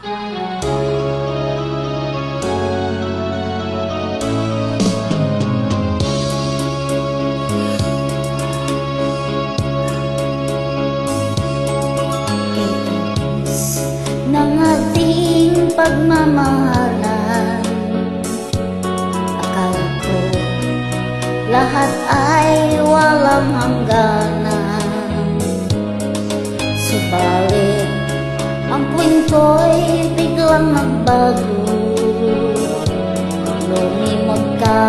Ng ating pagmamahalan, akala ko lahat ay walang hangganan. Subalit ang kwento'y biglang nagbago. Lumimot ka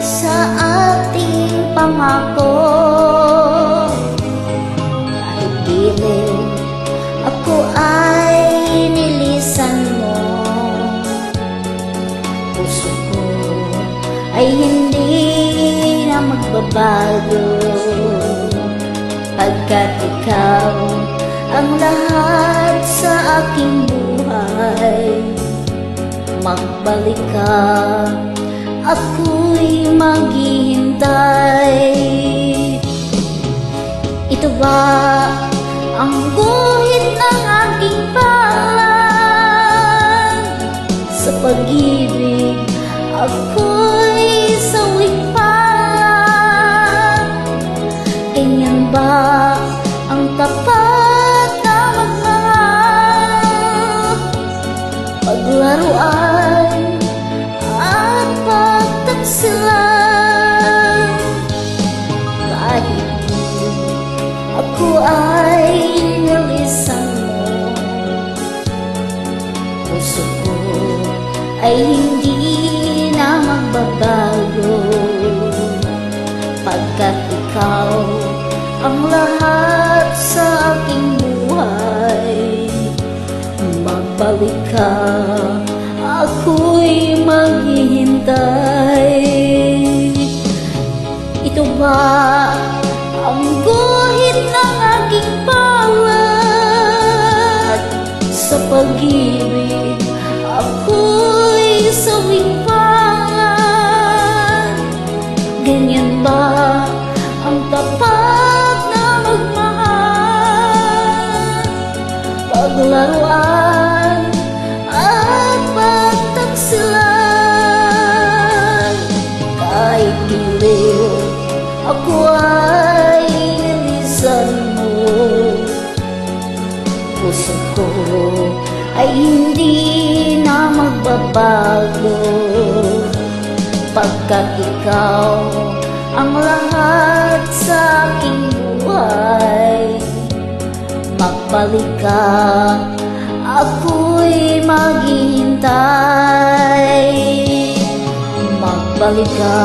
sa ating pangako. Kahit giliw ako ay nilisan mo, puso ko ay hindi na magbabago. Pagkat ikaw ang lahat sa aking buhay, magbalik ka, ako'y maghihintay. Ito ba ang guhit ng aking palad? Sa pag-ibig ako'y sawing pa. Ganyan ba ang tapat na magmahal? Paglaruan at pagtaksilan. Kahit ako ay nilisan mo, puso ko ay hindi na magbabago. Pagkat ikaw ang lahat sa aking buhay, magbalik ka, ako'y maghihintay. Ito ba ang guhit ng aking palad? Sa pag-ibig ako'y sawing palad. Ganyan ba ang tapat na magmahal? Paglaruan at pagtaksilan. Kahit giliw ako ay nilisan mo, puso ko ay hindi na magbabago. Pagkat ikaw ang lahat sa aking buhay, magbalik ka, ako'y maghihintay. Magbalik ka.